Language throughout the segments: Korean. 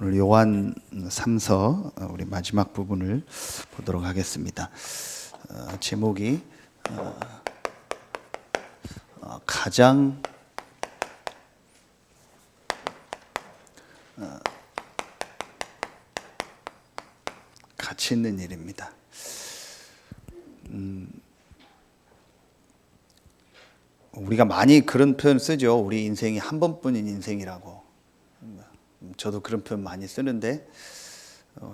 오늘 요한 3서 우리 마지막 부분을 보도록 하겠습니다. 제목이 가장 가치 있는 일입니다. 우리가 많이 그런 표현 쓰죠. 우리 인생이 한 번뿐인 인생이라고. 저도 그런 표현 많이 쓰는데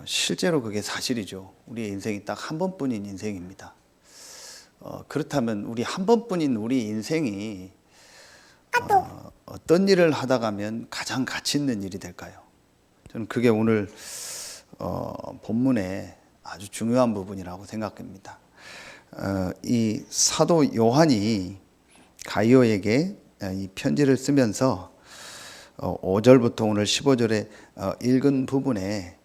실제로 그게 사실이죠. 우리의 인생이 딱 한 번뿐인 인생입니다. 그렇다면 우리 한 번뿐인 우리 인생이 어떤 일을 하다 가면 가장 가치 있는 일이 될까요? 저는 그게 오늘 본문의 아주 중요한 부분이라고 생각합니다. 이 사도 요한이 가이오에게 이 편지를 쓰면서 5절부터 오늘 15절에 읽은 부분에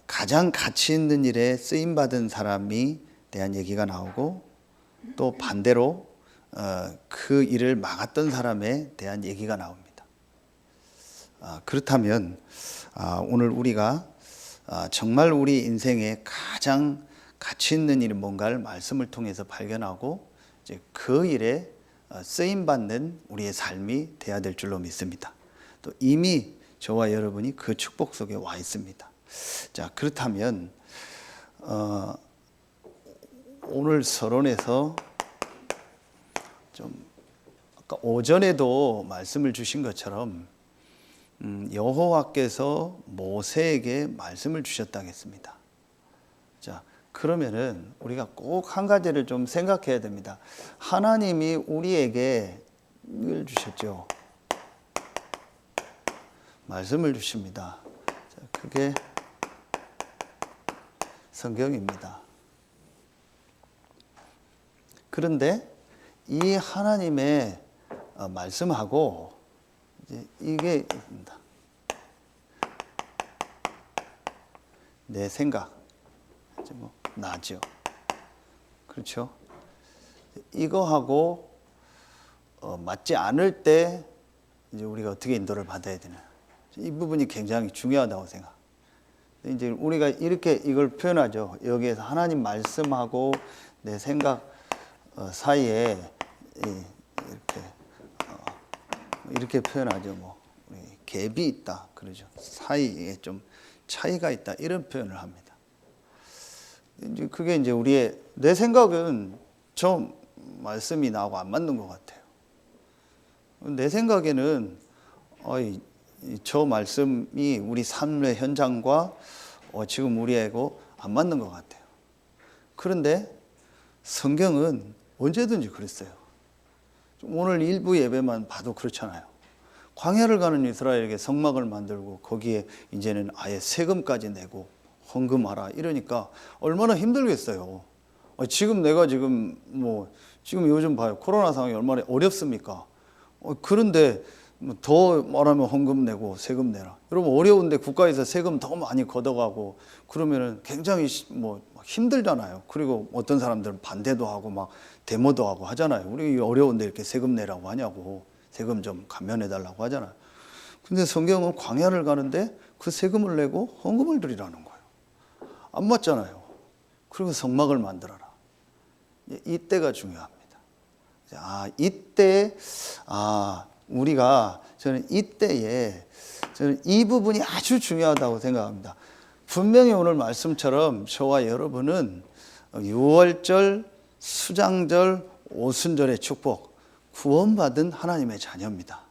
가장 가치 있는 일에 쓰임받은 사람이 대한 얘기가 나오고 또 반대로 그 일을 막았던 사람에 대한 얘기가 나옵니다. 그렇다면 오늘 우리가 정말 우리 인생에 가장 가치 있는 일이 뭔가를 말씀을 통해서 발견하고 이제 그 일에 쓰임받는 우리의 삶이 돼야 될 줄로 믿습니다. 또 이미 저와 여러분이 그 축복 속에 와 있습니다. 자, 그렇다면 오늘 서론에서 좀 아까 오전에도 말씀을 주신 것처럼 여호와께서 모세에게 말씀을 주셨다고 했습니다. 자, 그러면은 우리가 꼭 한 가지를 좀 생각해야 됩니다. 하나님이 우리에게 이걸 주셨죠. 말씀을 주십니다. 자, 그게 성경입니다. 그런데 이 하나님의 말씀하고 이제 이게 있습니다. 내 생각, 이제 뭐 나죠. 그렇죠? 이거하고 맞지 않을 때 이제 우리가 어떻게 인도를 받아야 되나? 이 부분이 굉장히 중요하다고 생각. 이제 우리가 이렇게 이걸 표현하죠. 여기에서 하나님 말씀하고 내 생각 사이에 이렇게 표현하죠. 뭐 갭이 있다 그러죠. 사이에 좀 차이가 있다 이런 표현을 합니다. 이제 그게 이제 우리의 내 생각은 저 말씀이 나하고 안 맞는 것 같아요. 내 생각에는 저 말씀이 우리 삶의 현장과 지금 우리하고 안 맞는 것 같아요. 그런데 성경은 언제든지 그랬어요. 오늘 일부 예배만 봐도 그렇잖아요. 광야를 가는 이스라엘에게 성막을 만들고 거기에 이제는 아예 세금까지 내고 헌금하라 이러니까 얼마나 힘들겠어요. 지금 내가 지금 요즘 봐요. 코로나 상황이 얼마나 어렵습니까? 그런데 더 말하면 헌금 내고 세금 내라. 여러분 어려운데 국가에서 세금 더 많이 걷어가고 그러면은 굉장히 힘들잖아요. 그리고 어떤 사람들은 반대도 하고 막 데모도 하고 하잖아요. 우리 어려운데 이렇게 세금 내라고 하냐고, 세금 좀 감면해달라고 하잖아요. 근데 성경은 광야를 가는데 그 세금을 내고 헌금을 드리라는 거예요. 안 맞잖아요. 그리고 성막을 만들어라. 이때가 중요합니다. 이때 우리가 저는 이때에 저는 이 부분이 아주 중요하다고 생각합니다. 분명히 오늘 말씀처럼 저와 여러분은 유월절, 수장절, 오순절의 축복, 구원받은 하나님의 자녀입니다.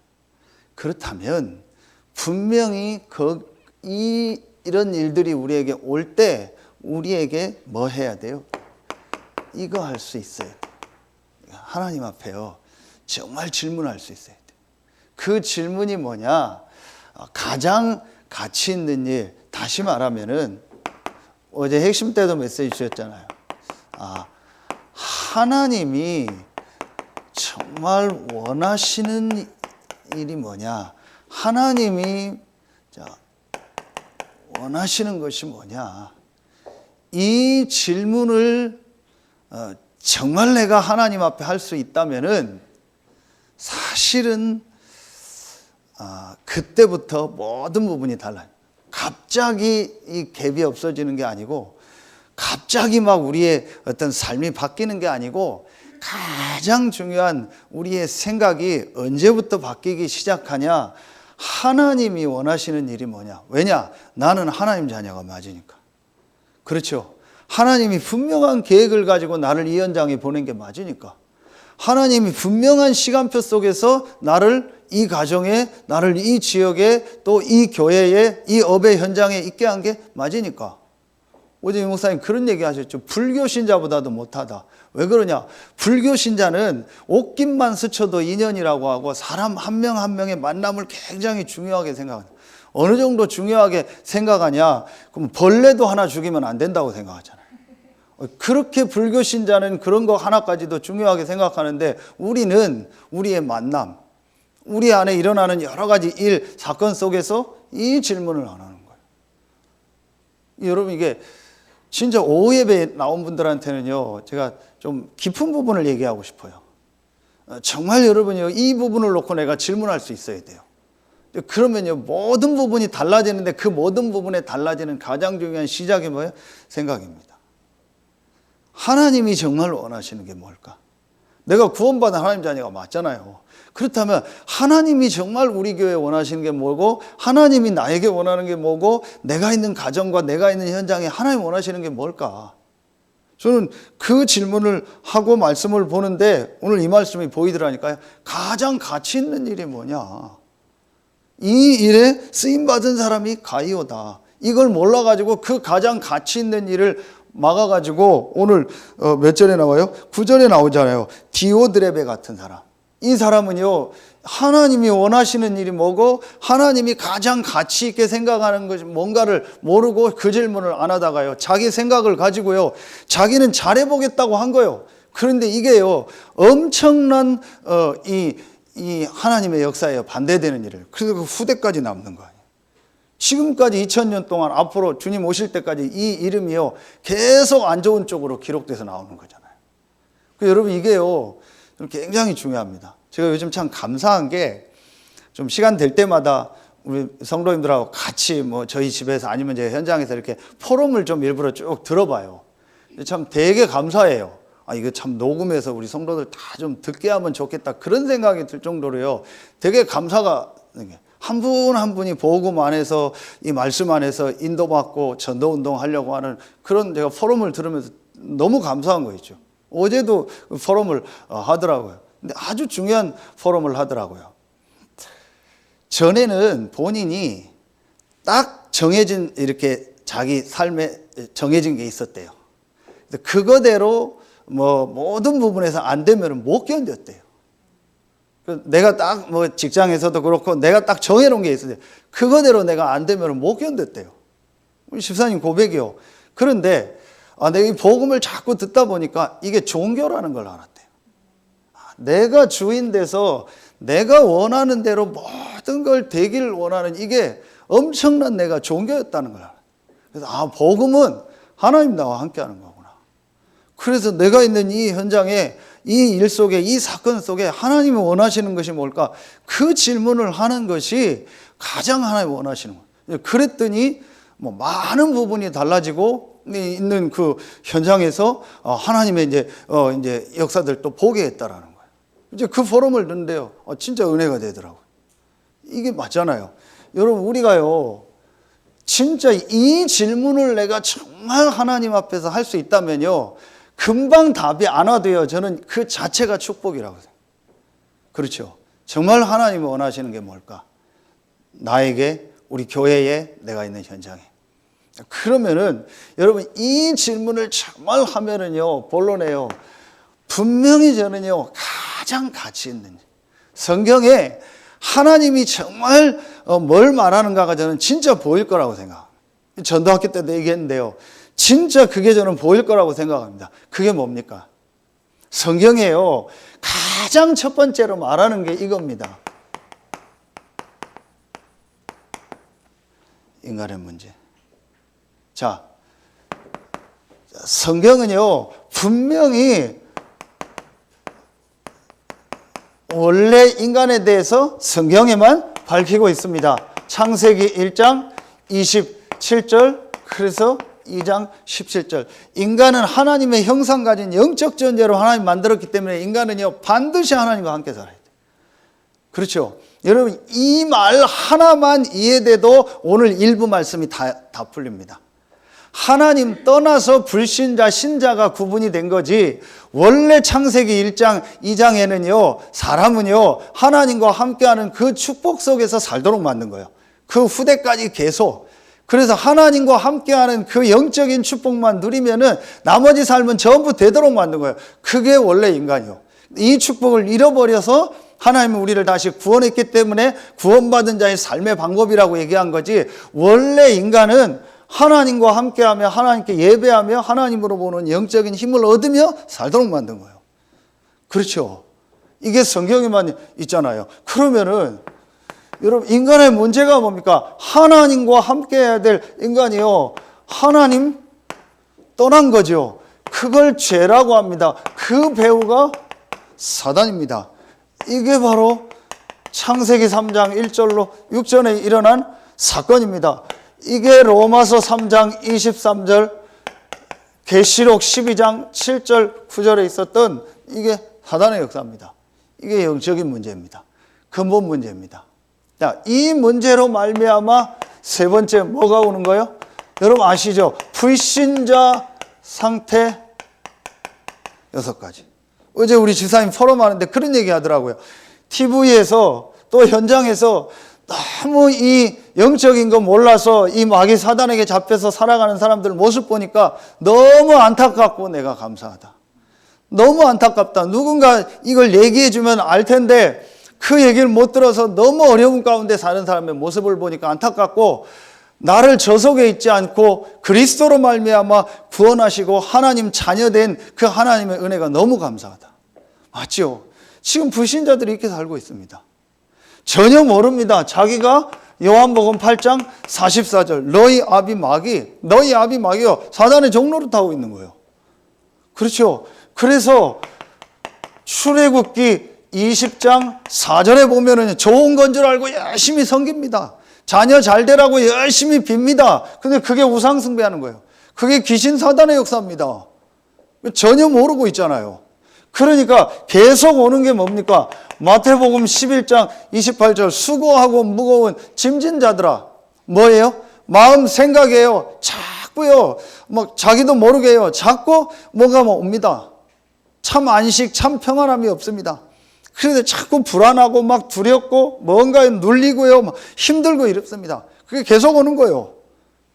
그렇다면 분명히 이런 일들이 우리에게 올 때 우리에게 뭐 해야 돼요? 이거 할 수 있어야 돼요. 하나님 앞에요. 정말 질문할 수 있어야 돼요. 그 질문이 뭐냐? 가장 가치 있는 일, 다시 말하면은 어제 핵심 때도 메시지 주셨잖아요. 하나님이 정말 원하시는 일이 뭐냐? 하나님이 원하시는 것이 뭐냐? 이 질문을 정말 내가 하나님 앞에 할 수 있다면은 사실은 그때부터 모든 부분이 달라요. 갑자기 이 갭이 없어지는 게 아니고, 갑자기 막 우리의 어떤 삶이 바뀌는 게 아니고, 가장 중요한 우리의 생각이 언제부터 바뀌기 시작하냐? 하나님이 원하시는 일이 뭐냐? 왜냐? 나는 하나님 자녀가 맞으니까. 그렇죠. 하나님이 분명한 계획을 가지고 나를 이 현장에 보낸 게 맞으니까. 하나님이 분명한 시간표 속에서 나를 이 가정에, 나를 이 지역에, 또 이 교회에, 이 업의 현장에 있게 한 게 맞으니까. 어제 목사님 그런 얘기 하셨죠. 불교 신자보다도 못하다. 왜 그러냐? 불교 신자는 옷깃만 스쳐도 인연이라고 하고, 사람 한 명 한 명의 만남을 굉장히 중요하게 생각한다. 어느 정도 중요하게 생각하냐? 그럼 벌레도 하나 죽이면 안 된다고 생각하잖아요. 그렇게 불교 신자는 그런 거 하나까지도 중요하게 생각하는데, 우리는 우리의 만남, 우리 안에 일어나는 여러 가지 일, 사건 속에서 이 질문을 안 하는 거예요. 여러분, 이게 진짜 오후 예배에 나온 분들한테는요, 제가 좀 깊은 부분을 얘기하고 싶어요. 정말 여러분이요, 이 부분을 놓고 내가 질문할 수 있어야 돼요. 그러면요, 모든 부분이 달라지는데, 그 모든 부분에 달라지는 가장 중요한 시작이 뭐예요? 생각입니다. 하나님이 정말 원하시는 게 뭘까? 내가 구원받은 하나님 자녀가 맞잖아요. 그렇다면 하나님이 정말 우리 교회에 원하시는 게 뭐고, 하나님이 나에게 원하는 게 뭐고, 내가 있는 가정과 내가 있는 현장에 하나님 원하시는 게 뭘까? 저는 그 질문을 하고 말씀을 보는데, 오늘 이 말씀이 보이더라니까요. 가장 가치 있는 일이 뭐냐? 이 일에 쓰임받은 사람이 가이오다. 이걸 몰라가지고 그 가장 가치 있는 일을 막아가지고, 오늘 몇 절에 나와요? 9절에 나오잖아요. 디오드레베 같은 사람. 이 사람은요, 하나님이 원하시는 일이 뭐고, 하나님이 가장 가치 있게 생각하는 것이 뭔가를 모르고 그 질문을 안 하다가요, 자기 생각을 가지고요, 자기는 잘해보겠다고 한 거예요. 그런데 이게요, 엄청난 이 하나님의 역사에 반대되는 일을, 그래서 그 후대까지 남는 거예요. 지금까지 2000년 동안, 앞으로 주님 오실 때까지 이 이름이요, 계속 안 좋은 쪽으로 기록돼서 나오는 거잖아요. 여러분, 이게요, 굉장히 중요합니다. 제가 요즘 참 감사한 게, 좀 시간 될 때마다 우리 성도님들하고 같이 뭐 저희 집에서 아니면 제 현장에서 이렇게 포럼을 좀 일부러 쭉 들어봐요. 참 되게 감사해요. 이거 참 녹음해서 우리 성도들 다 좀 듣게 하면 좋겠다, 그런 생각이 들 정도로요, 되게 감사가, 한 분 한 분이 복음 안에서, 이 말씀 안에서 인도받고 전도운동 하려고 하는 그런, 제가 포럼을 들으면서 너무 감사한 거 있죠. 어제도 포럼을 하더라고요. 근데 아주 중요한 포럼을 하더라고요. 전에는 본인이 딱 정해진, 이렇게 자기 삶에 정해진 게 있었대요. 그거대로 뭐 모든 부분에서 안 되면 못 견뎠대요. 내가 딱 뭐 직장에서도 그렇고 내가 딱 정해놓은 게 있어요. 그거대로 내가 안 되면 못 견뎠대요. 우리 집사님 고백이요. 그런데 내가 이 복음을 자꾸 듣다 보니까 이게 종교라는 걸 알았대요. 내가 주인 돼서 내가 원하는 대로 모든 걸 되기를 원하는, 이게 엄청난 내가 종교였다는 걸 알아요. 그래서 복음은 하나님 나와 함께 하는 거구나. 그래서 내가 있는 이 현장에, 이 일 속에, 이 사건 속에 하나님이 원하시는 것이 뭘까? 그 질문을 하는 것이 가장 하나님이 원하시는 거예요. 그랬더니 뭐 많은 부분이 달라지고 있는 그 현장에서 하나님의 이제 역사들 또 보게 했다라는 거예요. 이제 그 포럼을 듣는데요, 진짜 은혜가 되더라고요. 이게 맞잖아요. 여러분, 우리가요, 진짜 이 질문을 내가 정말 하나님 앞에서 할 수 있다면요, 금방 답이 안 와도요, 저는 그 자체가 축복이라고 생각해요. 그렇죠. 정말 하나님이 원하시는 게 뭘까? 나에게, 우리 교회에, 내가 있는 현장에. 그러면은 여러분, 이 질문을 정말 하면은요, 본론에요, 분명히 저는요, 가장 가치 있는, 성경에 하나님이 정말 뭘 말하는가가 저는 진짜 보일 거라고 생각합니다. 전도학교 때도 얘기했는데요, 진짜 그게 저는 보일 거라고 생각합니다. 그게 뭡니까? 성경에요, 가장 첫 번째로 말하는 게 이겁니다. 인간의 문제. 자, 성경은요, 분명히 원래 인간에 대해서 성경에만 밝히고 있습니다. 창세기 1장 27절, 그래서 2장 17절. 인간은 하나님의 형상 가진 영적 존재로 하나님 만들었기 때문에 인간은요 반드시 하나님과 함께 살아야 돼요. 그렇죠? 여러분, 이 말 하나만 이해돼도 오늘 일부 말씀이 다 풀립니다. 하나님 떠나서 불신자, 신자가 구분이 된 거지, 원래 창세기 1장, 2장에는요, 사람은요, 하나님과 함께하는 그 축복 속에서 살도록 만든 거예요. 그 후대까지 계속. 그래서 하나님과 함께하는 그 영적인 축복만 누리면은 나머지 삶은 전부 되도록 만든 거예요. 그게 원래 인간이요. 이 축복을 잃어버려서 하나님은 우리를 다시 구원했기 때문에 구원받은 자의 삶의 방법이라고 얘기한 거지, 원래 인간은 하나님과 함께하며 하나님께 예배하며 하나님으로 보는 영적인 힘을 얻으며 살도록 만든 거예요. 그렇죠? 이게 성경에만 있잖아요. 그러면은 여러분, 인간의 문제가 뭡니까? 하나님과 함께해야 될 인간이요, 하나님 떠난 거죠. 그걸 죄라고 합니다. 그 배후가 사단입니다. 이게 바로 창세기 3장 1절로 6절에 일어난 사건입니다. 이게 로마서 3장 23절, 계시록 12장 7절 9절에 있었던 이게 사단의 역사입니다. 이게 영적인 문제입니다. 근본 문제입니다. 자, 이 문제로 말미암아 세 번째 뭐가 오는 거예요? 여러분 아시죠? 불신자 상태 6가지. 어제 우리 집사님 포럼하는데 그런 얘기 하더라고요. TV에서 또 현장에서 너무 이 영적인 거 몰라서 이 마귀 사단에게 잡혀서 살아가는 사람들 모습 보니까 너무 안타깝고 내가 감사하다. 너무 안타깝다. 누군가 이걸 얘기해 주면 알 텐데 그 얘기를 못 들어서 너무 어려운 가운데 사는 사람의 모습을 보니까 안타깝고, 나를 저 속에 있지 않고 그리스도로 말미암아 구원하시고 하나님 자녀된 그 하나님의 은혜가 너무 감사하다. 맞죠? 지금 불신자들이 이렇게 살고 있습니다. 전혀 모릅니다. 자기가 요한복음 8장 44절, 너희 아비 마귀요, 사단의 종로를 타고 있는 거예요. 그렇죠? 그래서 출애굽기 20장 4절에 보면은 좋은 건 줄 알고 열심히 섬깁니다. 자녀 잘 되라고 열심히 빕니다. 근데 그게 우상 숭배하는 거예요. 그게 귀신 사단의 역사입니다. 전혀 모르고 있잖아요. 그러니까 계속 오는 게 뭡니까? 마태복음 11장 28절, 수고하고 무거운 짐진 자들아. 뭐예요? 마음 생각이에요. 자꾸요, 막 자기도 모르게 해요. 자꾸 뭐가 옵니다. 참 안식, 참 평안함이 없습니다. 그런데 자꾸 불안하고 막 두렵고 뭔가에 눌리고요, 막 힘들고 이렇습니다. 그게 계속 오는 거예요.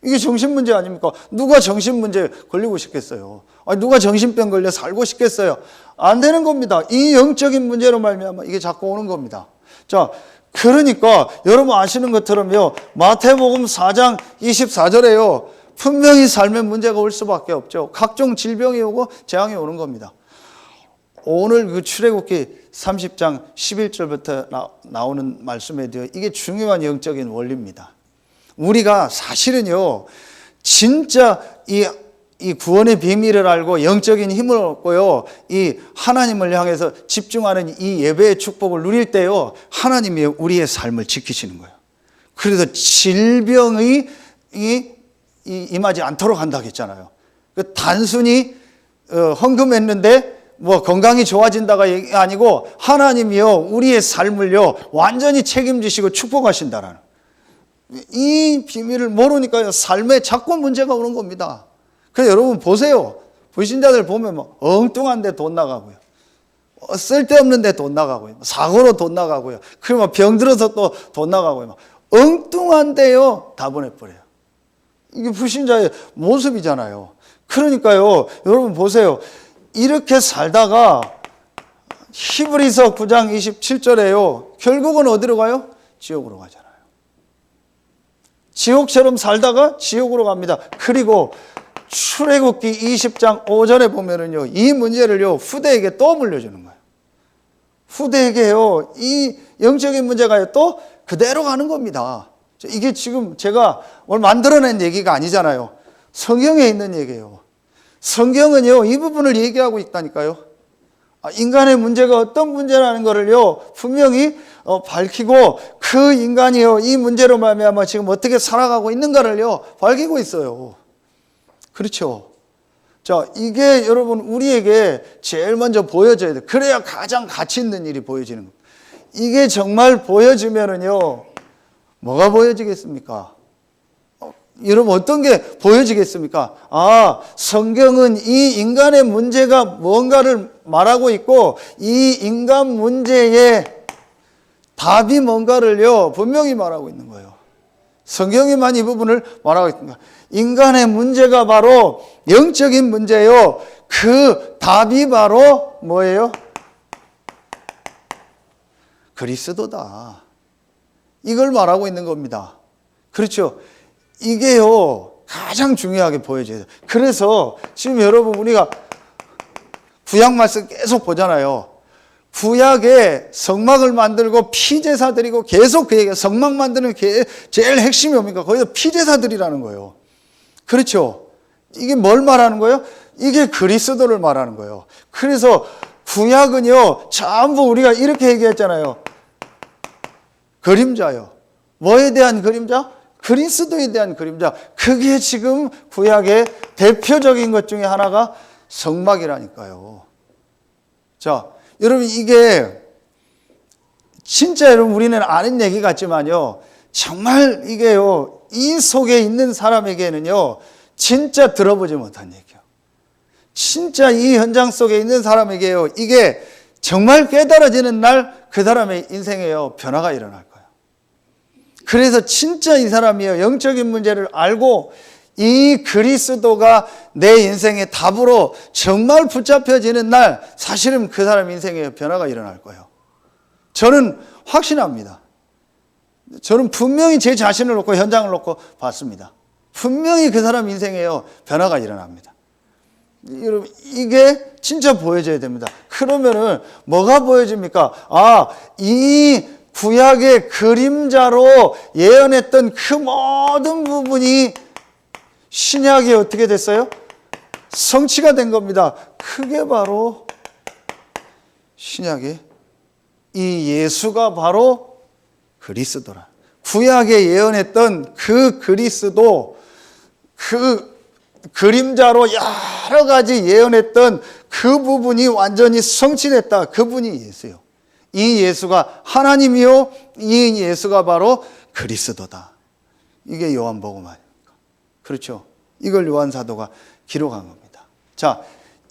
이게 정신문제 아닙니까? 누가 정신문제 걸리고 싶겠어요? 아니, 누가 정신병 걸려 살고 싶겠어요? 안 되는 겁니다. 이 영적인 문제로 말미암아 이게 자꾸 오는 겁니다. 자, 그러니까 여러분 아시는 것처럼요, 마태복음 4장 24절에요, 분명히 삶의 문제가 올 수밖에 없죠. 각종 질병이 오고 재앙이 오는 겁니다. 오늘 그 출애굽기 30장 11절부터 나오는 말씀에도요, 이게 중요한 영적인 원리입니다. 우리가 사실은요, 진짜 이 구원의 비밀을 알고 영적인 힘을 얻고요, 이 하나님을 향해서 집중하는 이 예배의 축복을 누릴 때요, 하나님이 우리의 삶을 지키시는 거예요. 그래서 질병이 임하지 않도록 한다고 했잖아요. 단순히 헌금했는데 뭐 건강이 좋아진다가 아니고 하나님이요, 우리의 삶을요 완전히 책임지시고 축복하신다라는, 이 비밀을 모르니까요 삶에 자꾸 문제가 오는 겁니다. 그래서 여러분 보세요. 불신자들 보면 뭐 엉뚱한 데 돈 나가고요, 쓸데없는 데 돈 나가고요, 사고로 돈 나가고요, 그러면 병 들어서 또 돈 나가고요, 엉뚱한 데요 다 보내버려요. 이게 불신자의 모습이잖아요. 그러니까요 여러분 보세요. 이렇게 살다가 히브리서 9장 27절에요. 결국은 어디로 가요? 지옥으로 가잖아요. 지옥처럼 살다가 지옥으로 갑니다. 그리고 출애굽기 20장 5절에 보면은요, 이 문제를요, 후대에게 또 물려주는 거예요. 후대에게요, 이 영적인 문제가 또 그대로 가는 겁니다. 이게 지금 제가 오늘 만들어낸 얘기가 아니잖아요. 성경에 있는 얘기예요. 성경은요, 이 부분을 얘기하고 있다니까요. 인간의 문제가 어떤 문제라는 것을요 분명히 밝히고 그 인간이요 이 문제로 말미암아 지금 어떻게 살아가고 있는가를요 밝히고 있어요. 그렇죠? 자, 이게 여러분 우리에게 제일 먼저 보여져야 돼. 그래야 가장 가치 있는 일이 보여지는 겁니다. 이게 정말 보여지면은요 뭐가 보여지겠습니까? 여러분 어떤 게 보여지겠습니까? 아, 성경은 이 인간의 문제가 뭔가를 말하고 있고 이 인간 문제의 답이 뭔가를요 분명히 말하고 있는 거예요. 성경에만 이 부분을 말하고 있습니다. 인간의 문제가 바로 영적인 문제요. 그 답이 바로 뭐예요? 그리스도다. 이걸 말하고 있는 겁니다. 그렇죠? 이게요 가장 중요하게 보여져요. 그래서 지금 여러분 우리가 구약 말씀 계속 보잖아요. 구약에 성막을 만들고 피제사 드리고 계속 그 얘기가 성막 만드는 게 제일 핵심이 뭡니까? 거기서 피제사 드리라는 거예요. 그렇죠? 이게 뭘 말하는 거예요? 이게 그리스도를 말하는 거예요. 그래서 구약은요 전부 우리가 이렇게 얘기했잖아요. 그림자요. 뭐에 대한 그림자? 그리스도에 대한 그림자. 그게 지금 구약의 대표적인 것 중에 하나가 성막이라니까요. 자, 여러분 이게 진짜 여러분 우리는 아는 얘기 같지만요. 정말 이게요. 이 속에 있는 사람에게는요. 진짜 들어보지 못한 얘기예요. 진짜 이 현장 속에 있는 사람에게요. 이게 정말 깨달아지는 날 그 사람의 인생에요. 변화가 일어날 거예요. 그래서 진짜 이 사람이요. 영적인 문제를 알고 이 그리스도가 내 인생의 답으로 정말 붙잡혀지는 날 사실은 그 사람 인생에 변화가 일어날 거예요. 저는 확신합니다. 저는 분명히 제 자신을 놓고 현장을 놓고 봤습니다. 분명히 그 사람 인생에요 변화가 일어납니다. 여러분 이게 진짜 보여져야 됩니다. 그러면은 뭐가 보여집니까? 아, 이 구약의 그림자로 예언했던 그 모든 부분이 신약이 어떻게 됐어요? 성취가 된 겁니다. 그게 바로 신약의 이 예수가 바로 그리스도라. 구약에 예언했던 그 그리스도, 그 그림자로 여러 가지 예언했던 그 부분이 완전히 성취됐다. 그분이 예수요. 이 예수가 하나님이요. 이 예수가 바로 그리스도다. 이게 요한복음 아닙니까? 그렇죠. 이걸 요한 사도가 기록한 겁니다. 자,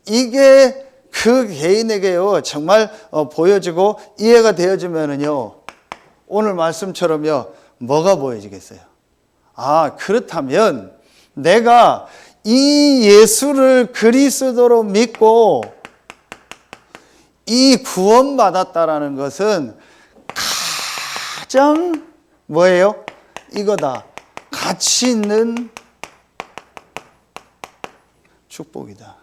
이게 그 개인에게요 정말 보여지고 이해가 되어지면은요 오늘 말씀처럼요 뭐가 보여지겠어요? 아, 그렇다면 내가 이 예수를 그리스도로 믿고 이 구원받았다라는 것은 가장 뭐예요? 이거다. 가치 있는 축복이다.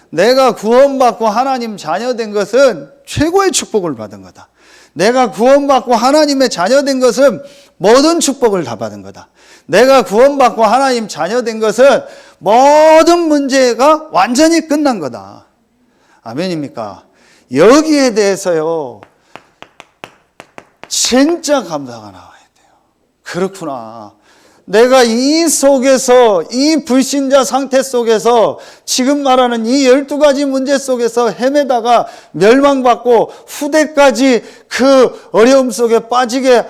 내가 구원받고 하나님 자녀된 것은 최고의 축복을 받은 거다. 내가 구원받고 하나님의 자녀된 것은 모든 축복을 다 받은 거다. 내가 구원받고 하나님 자녀된 것은 모든 문제가 완전히 끝난 거다. 아멘입니까? 여기에 대해서요 진짜 감사가 나와야 돼요. 그렇구나. 내가 이 속에서, 이 불신자 상태 속에서 지금 말하는 이 12가지 문제 속에서 헤매다가 멸망받고 후대까지 그 어려움 속에 빠지게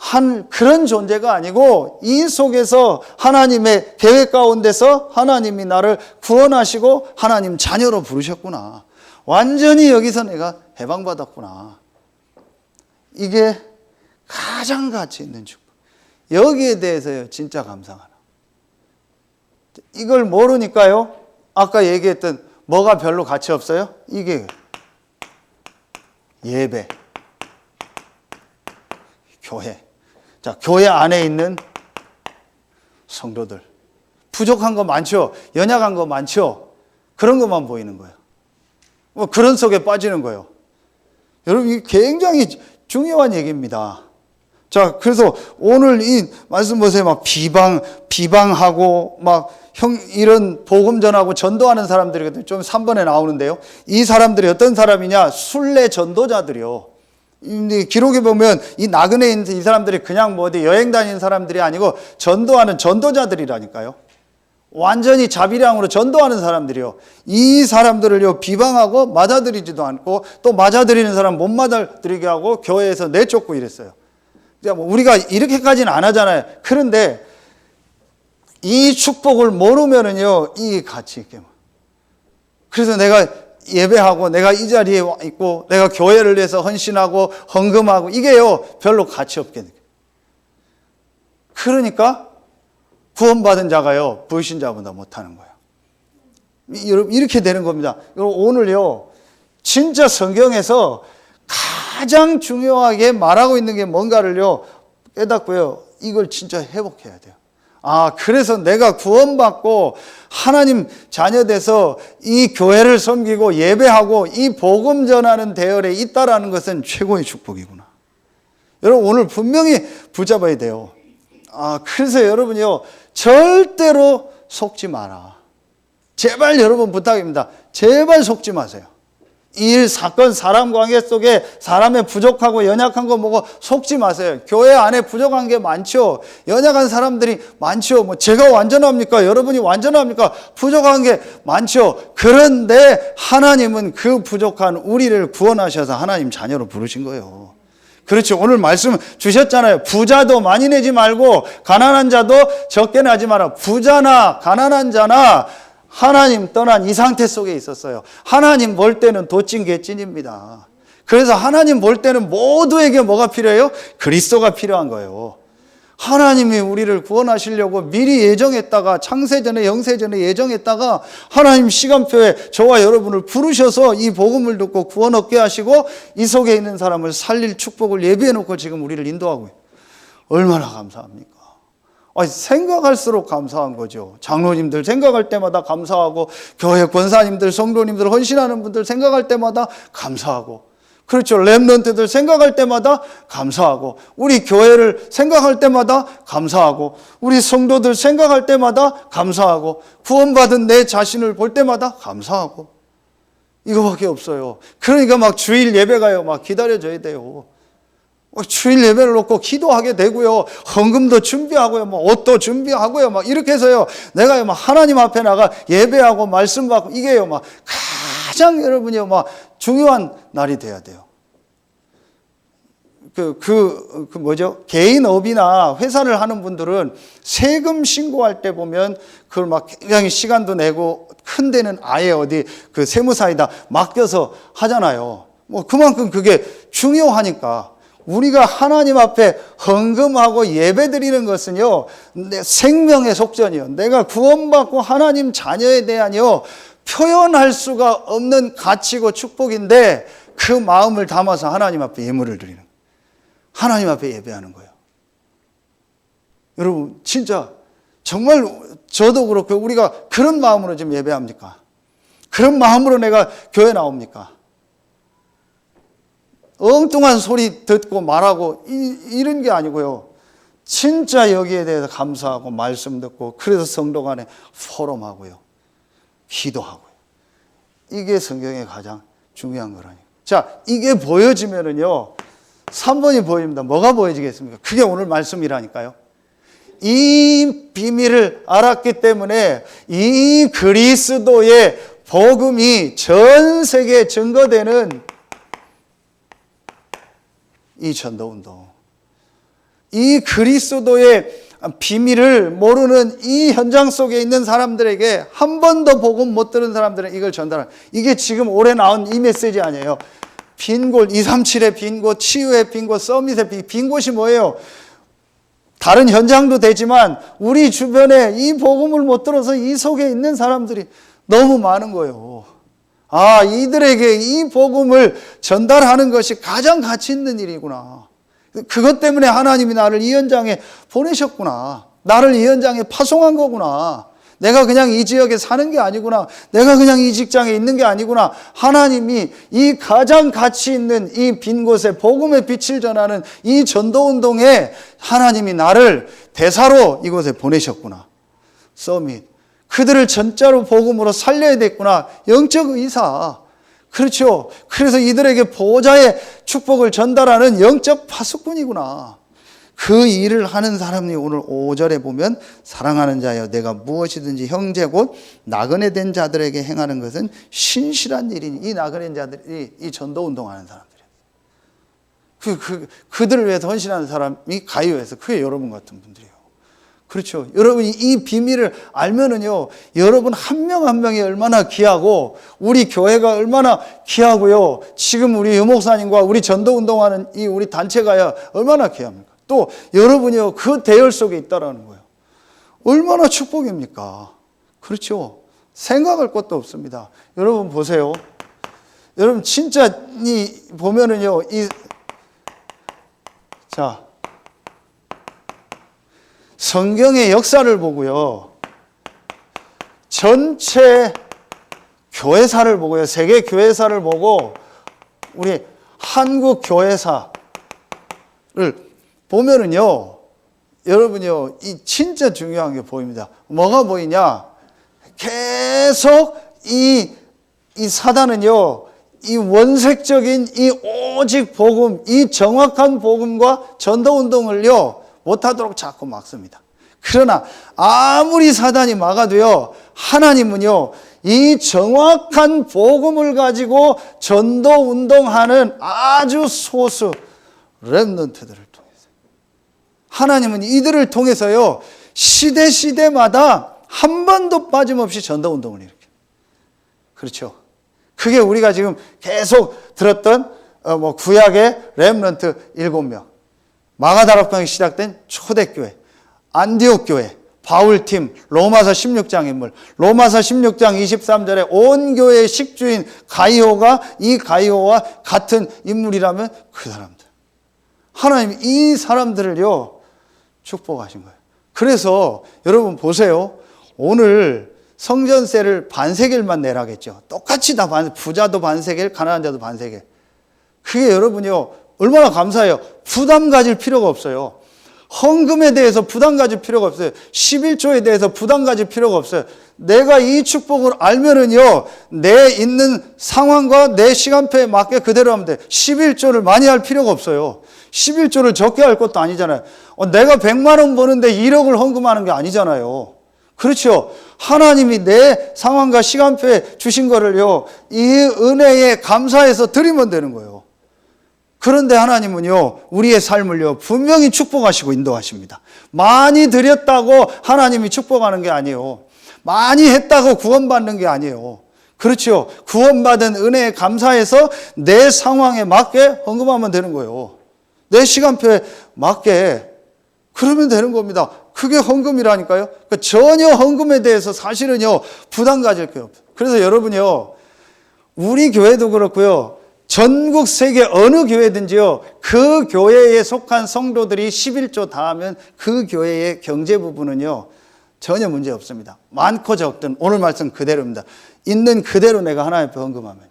한 그런 존재가 아니고 이 속에서 하나님의 계획 가운데서 하나님이 나를 구원하시고 하나님 자녀로 부르셨구나. 완전히 여기서 내가 해방받았구나. 이게 가장 가치 있는 축복. 여기에 대해서요 진짜 감사하나. 이걸 모르니까요 아까 얘기했던 뭐가 별로 가치 없어요? 이게 예배, 교회. 자, 교회 안에 있는 성도들 부족한 거 많죠. 연약한 거 많죠. 그런 것만 보이는 거예요. 뭐 그런 속에 빠지는 거예요. 여러분 이게 굉장히 중요한 얘기입니다. 자, 그래서 오늘 이 말씀 보세요. 막 비방하고 막 이런 복음 전하고 전도하는 사람들이거든요. 좀 3번에 나오는데요. 이 사람들이 어떤 사람이냐? 순례 전도자들이요. 기록에 보면 이 나그네에 있는 이 사람들이 그냥 뭐 어디 여행 다니는 사람들이 아니고 전도하는 전도자들이라니까요. 완전히 자비량으로 전도하는 사람들이요. 이 사람들을요, 비방하고 맞아들이지도 않고 또 맞아들이는 사람 못 맞아들이게 하고 교회에서 내쫓고 이랬어요. 뭐 우리가 이렇게까지는 안 하잖아요. 그런데 이 축복을 모르면은요, 이 가치 있게. 그래서 내가 예배하고 내가 이 자리에 와 있고 내가 교회를 위해서 헌신하고 헌금하고 이게요, 별로 가치 없게 느껴요. 그러니까 구원받은 자가요, 불신자보다 못하는 거예요. 여러분, 이렇게 되는 겁니다. 여러분, 오늘요, 진짜 성경에서 가장 중요하게 말하고 있는 게 뭔가를요, 깨닫고요, 이걸 진짜 회복해야 돼요. 아, 그래서 내가 구원받고 하나님 자녀 돼서 이 교회를 섬기고 예배하고 이 복음 전하는 대열에 있다라는 것은 최고의 축복이구나. 여러분, 오늘 분명히 붙잡아야 돼요. 아, 그래서 여러분요, 절대로 속지 마라. 제발 여러분 부탁입니다. 제발 속지 마세요. 일, 사건, 사람 관계 속에 사람의 부족하고 연약한 거 보고 속지 마세요. 교회 안에 부족한 게 많죠. 연약한 사람들이 많죠. 뭐 제가 완전합니까? 여러분이 완전합니까? 부족한 게 많죠. 그런데 하나님은 그 부족한 우리를 구원하셔서 하나님 자녀로 부르신 거예요. 그렇죠. 오늘 말씀 주셨잖아요. 부자도 많이 내지 말고 가난한 자도 적게 내지 마라. 부자나 가난한 자나 하나님 떠난 이 상태 속에 있었어요. 하나님 볼 때는 도찐 개찐입니다. 그래서 하나님 볼 때는 모두에게 뭐가 필요해요? 그리스도가 필요한 거예요. 하나님이 우리를 구원하시려고 미리 예정했다가 창세전에 영세전에 예정했다가 하나님 시간표에 저와 여러분을 부르셔서 이 복음을 듣고 구원 얻게 하시고 이 속에 있는 사람을 살릴 축복을 예비해 놓고 지금 우리를 인도하고 있어요. 얼마나 감사합니까? 생각할수록 감사한 거죠. 장로님들 생각할 때마다 감사하고 교회 권사님들, 성도님들 헌신하는 분들 생각할 때마다 감사하고 그렇죠. 렘넌트들 생각할 때마다 감사하고 우리 교회를 생각할 때마다 감사하고 우리 성도들 생각할 때마다 감사하고 구원받은 내 자신을 볼 때마다 감사하고 이거밖에 없어요. 그러니까 막 주일 예배가요. 막 기다려져야 돼요. 주일 예배를 놓고 기도하게 되고요. 헌금도 준비하고요. 뭐 옷도 준비하고요. 막 이렇게 해서요. 내가 막 하나님 앞에 나가 예배하고 말씀 받고 이게요. 막 가장 여러분이요. 막 중요한 날이 돼야 돼요. 개인업이나 회사를 하는 분들은 세금 신고할 때 보면 그걸 막 굉장히 시간도 내고 큰 데는 아예 어디 그 세무사에다 맡겨서 하잖아요. 뭐 그만큼 그게 중요하니까. 우리가 하나님 앞에 헌금하고 예배드리는 것은요, 내 생명의 속전이요. 내가 구원받고 하나님 자녀에 대한요, 표현할 수가 없는 가치고 축복인데 그 마음을 담아서 하나님 앞에 예물을 드리는 거예요. 하나님 앞에 예배하는 거예요. 여러분, 진짜 정말 저도 그렇고 우리가 그런 마음으로 좀 예배합니까? 그런 마음으로 내가 교회 나옵니까? 엉뚱한 소리 듣고 말하고 이런 게 아니고요. 진짜 여기에 대해서 감사하고 말씀 듣고 그래서 성도 간에 포럼하고요. 기도하고요. 이게 성경의 가장 중요한 거라니까요. 자, 이게 보여지면은요. 3번이 보입니다. 뭐가 보여지겠습니까? 그게 오늘 말씀이라니까요. 이 비밀을 알았기 때문에 이 그리스도의 복음이 전 세계에 증거되는 이 전도운동, 이 그리스도의 비밀을 모르는 이 현장 속에 있는 사람들에게 한 번도 복음 못 들은 사람들은 이걸 전달하는, 이게 지금 올해 나온 이 메시지 아니에요. 빈 곳, 237의 빈 곳, 치유의 빈 곳, 서밋의 빈 곳이 뭐예요? 다른 현장도 되지만 우리 주변에 이 복음을 못 들어서 이 속에 있는 사람들이 너무 많은 거예요. 아, 이들에게 이 복음을 전달하는 것이 가장 가치 있는 일이구나. 그것 때문에 하나님이 나를 이 현장에 보내셨구나. 나를 이 현장에 파송한 거구나. 내가 그냥 이 지역에 사는 게 아니구나. 내가 그냥 이 직장에 있는 게 아니구나. 하나님이 이 가장 가치 있는 이 빈 곳에 복음의 빛을 전하는 이 전도운동에 하나님이 나를 대사로 이곳에 보내셨구나. 서밋. 그들을 전자로 복음으로 살려야 됐구나. 영적 의사. 그렇죠. 그래서 이들에게 보호자의 축복을 전달하는 영적 파수꾼이구나. 그 일을 하는 사람이 오늘 5절에 보면 사랑하는 자여 내가 무엇이든지 형제 곧 나그네 된 자들에게 행하는 것은 신실한 일이니. 이 나그네 자들이 이 전도 운동하는 사람들이에요. 그들을 위해서 헌신하는 사람이 가요에서 그게 여러분 같은 분들이에요. 그렇죠. 여러분이 이 비밀을 알면은요, 여러분 한 명 한 명이 얼마나 귀하고, 우리 교회가 얼마나 귀하고요, 지금 우리 유목사님과 우리 전도 운동하는 이 우리 단체가야 얼마나 귀합니까? 또 여러분이요, 그 대열 속에 있다라는 거예요. 얼마나 축복입니까? 그렇죠. 생각할 것도 없습니다. 여러분 보세요. 여러분 진짜 보면은요, 자, 성경의 역사를 보고요, 전체 교회사를 보고요, 세계 교회사를 보고 우리 한국 교회사를 보면은요, 여러분요, 이 진짜 중요한 게 보입니다. 뭐가 보이냐? 계속 이 사단은요, 이 원색적인 이 오직 복음, 이 정확한 복음과 전도 운동을요, 못하도록 자꾸 막습니다. 그러나 아무리 사단이 막아도요, 하나님은요, 이 정확한 복음을 가지고 전도 운동하는 아주 소수 렘넌트들을 통해서, 하나님은 이들을 통해서요, 시대마다 한 번도 빠짐없이 전도 운동을 일으켜요. 그렇죠. 그게 우리가 지금 계속 들었던 구약의 렘넌트 7명, 마가다락방이 시작된 초대교회, 안디옥 교회, 바울팀, 로마서 16장 인물, 로마서 16장 23절에 온 교회의 식주인 가이오가 이 가이오와 같은 인물이라면 그 사람들, 하나님이 이 사람들을요 축복하신 거예요. 그래서 여러분 보세요. 오늘 성전세를 반세겔만 내라겠죠. 똑같이 다 부자도 반세겔, 가난한 자도 반세겔. 그게 여러분요 얼마나 감사해요. 부담 가질 필요가 없어요. 헌금에 대해서 부담 가질 필요가 없어요. 11조에 대해서 부담 가질 필요가 없어요. 내가 이 축복을 알면은요, 내 있는 상황과 내 시간표에 맞게 그대로 하면 돼. 11조를 많이 할 필요가 없어요. 11조를 적게 할 것도 아니잖아요. 내가 100만 원 버는데 1억을 헌금하는 게 아니잖아요. 그렇죠. 하나님이 내 상황과 시간표에 주신 거를요, 이 은혜에 감사해서 드리면 되는 거예요. 그런데 하나님은요, 우리의 삶을요, 분명히 축복하시고 인도하십니다. 많이 드렸다고 하나님이 축복하는 게 아니에요. 많이 했다고 구원받는 게 아니에요. 그렇죠. 구원받은 은혜에 감사해서 내 상황에 맞게 헌금하면 되는 거예요. 내 시간표에 맞게. 그러면 되는 겁니다. 그게 헌금이라니까요. 그러니까 전혀 헌금에 대해서 사실은요, 부담 가질 게 없어요. 그래서 여러분요, 우리 교회도 그렇고요, 전국 세계 어느 교회든지요, 그 교회에 속한 성도들이 11조 다 하면 그 교회의 경제 부분은요, 전혀 문제 없습니다. 많고 적든 오늘 말씀 그대로입니다. 있는 그대로 내가 하나님 앞에 헌금하면요,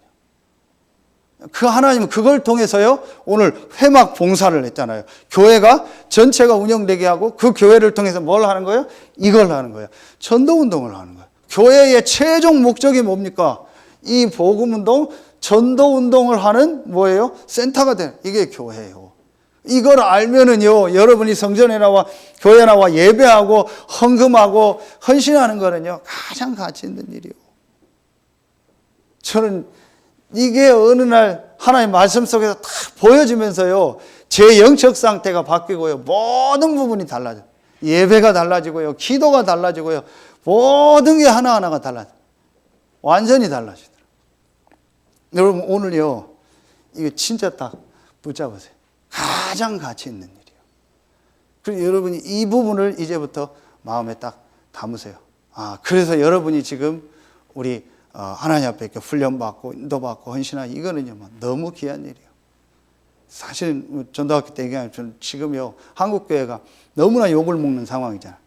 그 하나님은 그걸 통해서요, 오늘 회막 봉사를 했잖아요. 교회가 전체가 운영되게 하고 그 교회를 통해서 뭘 하는 거예요? 이걸 하는 거예요. 전도 운동을 하는 거예요. 교회의 최종 목적이 뭡니까? 이 복음 운동, 전도 운동을 하는 뭐예요? 센터가 되는, 이게 교회예요. 이걸 알면은요, 여러분이 성전에 나와 교회에 나와 예배하고 헌금하고 헌신하는 거는요, 가장 가치 있는 일이요. 저는 이게 어느 날 하나님 말씀 속에서 딱 보여지면서요, 제 영적 상태가 바뀌고요, 모든 부분이 달라져요. 예배가 달라지고요, 기도가 달라지고요, 모든 게 하나하나가 달라져요. 완전히 달라지더라고요. 여러분 오늘요, 이거 진짜 딱 붙잡으세요. 가장 가치 있는 일이에요. 그리고 여러분이 이 부분을 이제부터 마음에 딱 담으세요. 그래서 여러분이 지금 우리 하나님 앞에 이렇게 훈련받고 인도받고 헌신하고, 이거는요 너무 귀한 일이에요. 사실은 전도학교 때 얘기하면 저는 지금요, 한국교회가 너무나 욕을 먹는 상황이잖아요.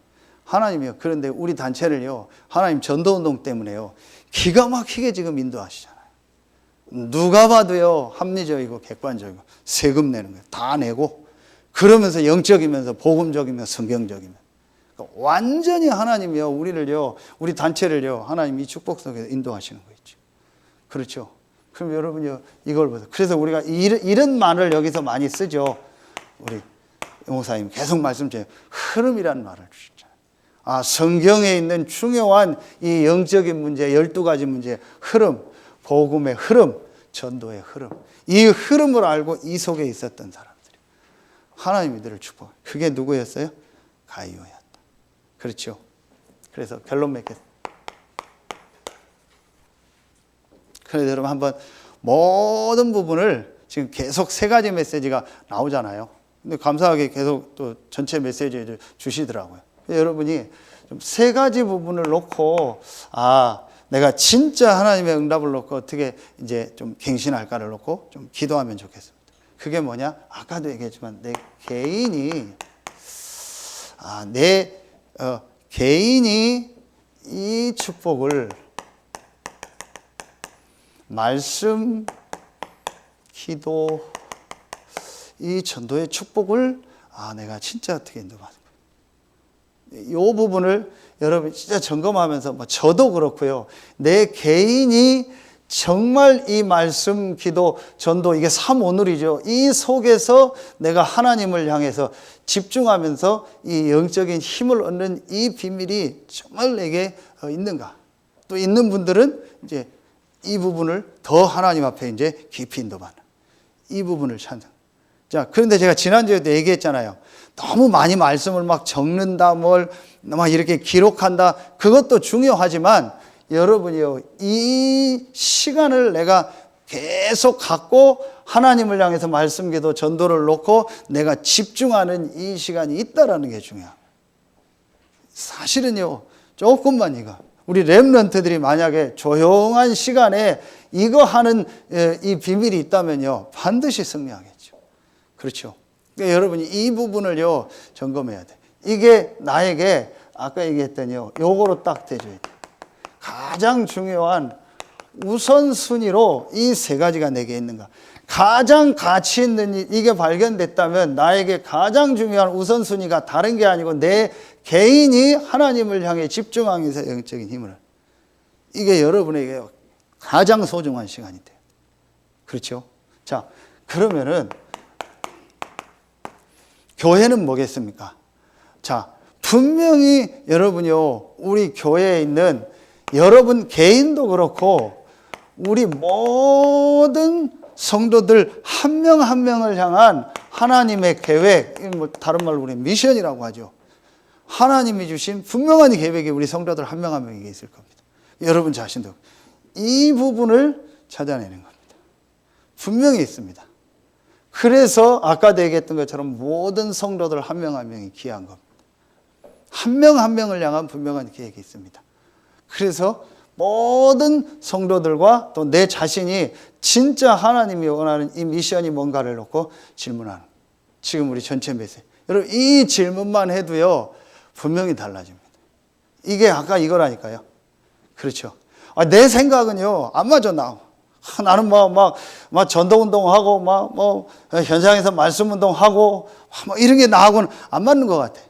하나님이요, 그런데 우리 단체를요, 하나님 전도운동 때문에요, 기가 막히게 지금 인도하시잖아요. 누가 봐도요, 합리적이고 객관적이고 세금 내는 거예요. 다 내고, 그러면서 영적이면서 복음적이면서 성경적이면서. 그러니까 완전히 하나님이요, 우리를요, 우리 단체를요, 하나님이 축복 속에 인도하시는 거 있죠. 그렇죠. 그럼 여러분요, 이걸 보세요. 그래서 우리가 이런 말을 여기서 많이 쓰죠. 우리 목사님 계속 말씀 주세요. 흐름이라는 말을 주셨잖아요. 아, 성경에 있는 중요한 이 영적인 문제, 12가지 문제의 흐름, 복음의 흐름, 전도의 흐름. 이 흐름을 알고 이 속에 있었던 사람들이 하나님 이들을 축복. 그게 누구였어요? 가이오였다. 그렇죠. 그래서 결론 맺겠습니다. 그래서 여러분 한번 모든 부분을 지금 계속 3가지 메시지가 나오잖아요. 근데 감사하게 계속 또 전체 메시지 주시더라고요. 여러분이 좀 3가지 부분을 놓고, 아, 내가 진짜 하나님의 응답을 놓고 어떻게 이제 좀 갱신할까를 놓고 좀 기도하면 좋겠습니다. 그게 뭐냐? 아까도 얘기했지만 내 개인이, 개인이 이 축복을 말씀, 기도, 이 전도의 축복을 내가 진짜 어떻게 인도받는 거야. 이 부분을 여러분 진짜 점검하면서 저도 그렇고요. 내 개인이 정말 이 말씀, 기도, 전도 이게 삼오늘이죠. 이 속에서 내가 하나님을 향해서 집중하면서 이 영적인 힘을 얻는 이 비밀이 정말 내게 있는가. 또 있는 분들은 이제 이 부분을 더 하나님 앞에 이제 깊이 인도받는 이 부분을 찾는. 자, 그런데 제가 지난주에도 얘기했잖아요. 너무 많이 말씀을 막 적는다, 막 이렇게 기록한다. 그것도 중요하지만 여러분이요, 이 시간을 내가 계속 갖고 하나님을 향해서 말씀, 기도, 전도를 놓고 내가 집중하는 이 시간이 있다라는 게 중요합니다. 사실은요, 조금만 우리 렘넌트들이 만약에 조용한 시간에 이거 하는 이 비밀이 있다면요, 반드시 승리하겠죠. 그렇죠. 그러니까 여러분이 이 부분을요, 점검해야 돼. 이게 나에게 아까 얘기했더니요, 요거로 딱 대줘야 돼. 가장 중요한 우선순위로 이 3가지가 내게 있는가. 가장 가치 있는 일, 이게 발견됐다면 나에게 가장 중요한 우선순위가 다른 게 아니고 내 개인이 하나님을 향해 집중하면서 영적인 힘을. 이게 여러분에게 가장 소중한 시간이 돼요. 그렇죠? 자, 그러면은 교회는 뭐겠습니까? 자, 분명히 여러분요, 우리 교회에 있는 여러분 개인도 그렇고 우리 모든 성도들 한 명 한 명을 향한 하나님의 계획, 다른 말로 우리 미션이라고 하죠. 하나님이 주신 분명한 계획이 우리 성도들 한 명 한 명에게 있을 겁니다. 여러분 자신도 이 부분을 찾아내는 겁니다. 분명히 있습니다. 그래서 아까도 얘기했던 것처럼 모든 성도들 한 명 한 명이 귀한 겁니다. 한 명 한 명을 향한 분명한 계획이 있습니다. 그래서 모든 성도들과 또 내 자신이 진짜 하나님이 원하는 이 미션이 뭔가를 놓고 질문하는. 지금 우리 전체 메시지. 여러분 이 질문만 해도요, 분명히 달라집니다. 이게 아까 이거라니까요. 그렇죠. 내 생각은요, 안 맞아, 나는 막 전도운동하고, 현장에서 말씀운동하고, 이런 게 나하고는 안 맞는 것 같아.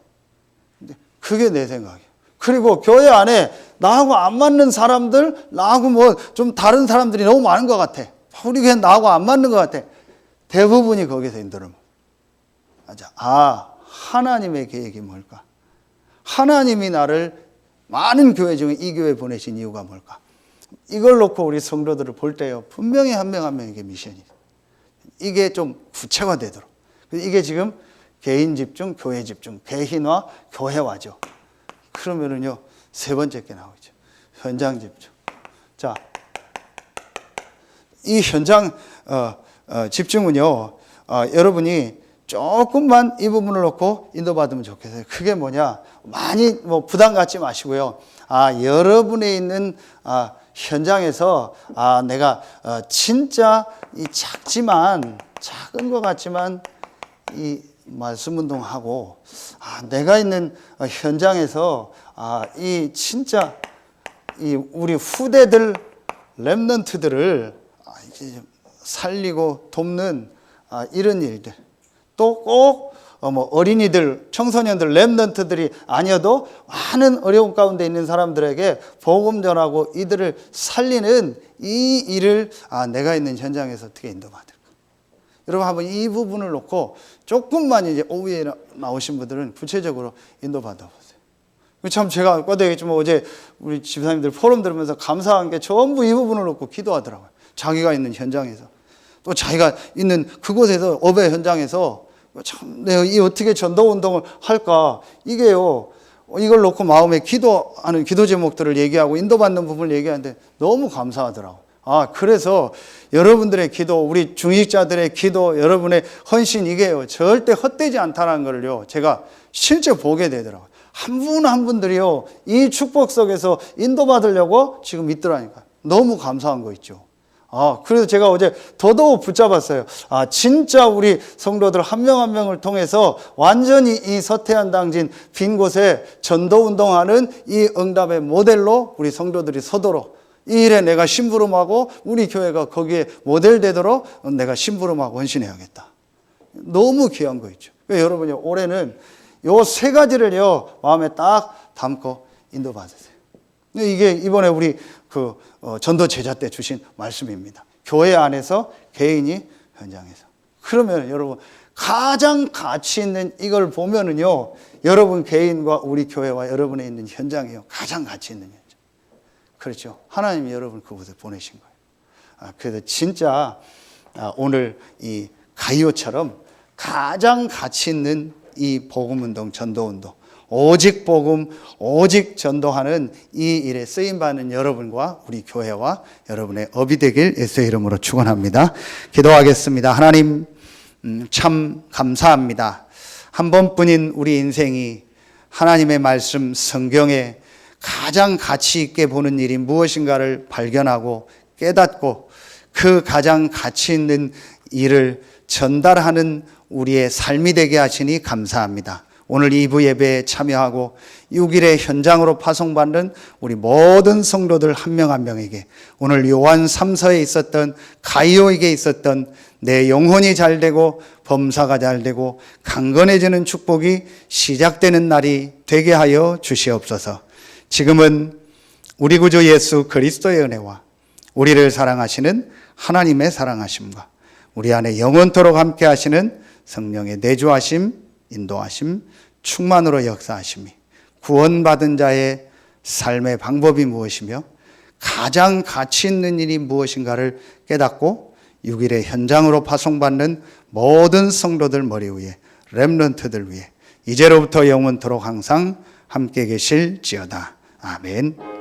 그게 내 생각이에요. 그리고 교회 안에 나하고 안 맞는 사람들, 나하고 좀 다른 사람들이 너무 많은 것 같아. 우리 교회 나하고 안 맞는 것 같아. 대부분이 거기서 힘들어. 하나님의 계획이 뭘까? 하나님이 나를 많은 교회 중에 이 교회에 보내신 이유가 뭘까? 이걸 놓고 우리 성도들을 볼 때요, 분명히 한 명 한 명에게 미션이. 이게 좀 구체화되도록. 이게 지금 개인 집중, 교회 집중, 개인화, 교회화죠. 그러면은요, 3번째 게 나오죠. 현장 집중. 자, 이 현장 집중은요, 여러분이 조금만 이 부분을 놓고 인도받으면 좋겠어요. 그게 뭐냐? 많이 부담 갖지 마시고요. 여러분에 있는 현장에서 내가 진짜 이 작은 것 같지만 이 말씀 운동하고 내가 있는 현장에서 이 진짜 이 우리 후대들 렘넌트들을 이제 살리고 돕는 이런 일들. 또 꼭 어린이들, 청소년들, 렘넌트들이 아니어도 많은 어려움 가운데 있는 사람들에게 복음 전하고 이들을 살리는 이 일을 내가 있는 현장에서 어떻게 인도받을까? 여러분 한번 이 부분을 놓고 조금만 이제 오후에 나오신 분들은 구체적으로 인도받아 보세요. 참 제가 아까도 얘기했지만 어제 우리 집사님들 포럼 들으면서 감사한 게 전부 이 부분을 놓고 기도하더라고요. 자기가 있는 현장에서 또 자기가 있는 그곳에서 업의 현장에서 참 내가 이 어떻게 전도 운동을 할까 이게요. 이걸 놓고 마음에 기도하는 기도 제목들을 얘기하고 인도받는 부분을 얘기하는데 너무 감사하더라고요. 그래서 여러분들의 기도, 우리 중직자들의 기도, 여러분의 헌신 이게요. 절대 헛되지 않다는 걸요. 제가 실제 보게 되더라고요. 한 분 한 분들이요. 이 축복 속에서 인도받으려고 지금 있더라니까요. 너무 감사한 거 있죠. 그래서 제가 어제 더더욱 붙잡았어요. 진짜 우리 성도들 한 명 한 명을 통해서 완전히 이 서태한 당진 빈 곳에 전도 운동하는 이 응답의 모델로 우리 성도들이 서도록 이 일에 내가 심부름하고 우리 교회가 거기에 모델 되도록 내가 심부름하고 헌신해야겠다. 너무 귀한 거 있죠. 여러분이 올해는 요 세 가지를요 마음에 딱 담고 인도받으세요. 이게 이번에 우리 전도 제자 때 주신 말씀입니다. 교회 안에서 개인이 현장에서. 그러면 여러분 가장 가치 있는 이걸 보면은요 여러분 개인과 우리 교회와 여러분에 있는 현장이요 가장 가치 있는 현장. 그렇죠. 하나님이 여러분 그곳에 보내신 거예요. 그래서 진짜 오늘 이 가이오처럼 가장 가치 있는 이 복음운동, 전도운동, 오직 복음, 오직 전도하는 이 일에 쓰임받는 여러분과 우리 교회와 여러분의 업이 되길 예수의 이름으로 축원합니다. 기도하겠습니다. 하나님 참 감사합니다. 한 번뿐인 우리 인생이 하나님의 말씀 성경에 가장 가치 있게 보는 일이 무엇인가를 발견하고 깨닫고 그 가장 가치 있는 일을 전달하는 우리의 삶이 되게 하시니 감사합니다. 오늘 2부 예배에 참여하고 6일의 현장으로 파송받는 우리 모든 성도들 한 명 한 명에게 오늘 요한 3서에 있었던 가이오에게 있었던 내 영혼이 잘되고 범사가 잘되고 강건해지는 축복이 시작되는 날이 되게 하여 주시옵소서. 지금은 우리 구주 예수 그리스도의 은혜와 우리를 사랑하시는 하나님의 사랑하심과 우리 안에 영원토록 함께 하시는 성령의 내주하심, 인도하심, 충만으로 역사하심이 구원받은 자의 삶의 방법이 무엇이며 가장 가치 있는 일이 무엇인가를 깨닫고 6일의 현장으로 파송받는 모든 성도들 머리 위에 렘넌트들 위에 이제로부터 영원토록 항상 함께 계실지어다. 아멘.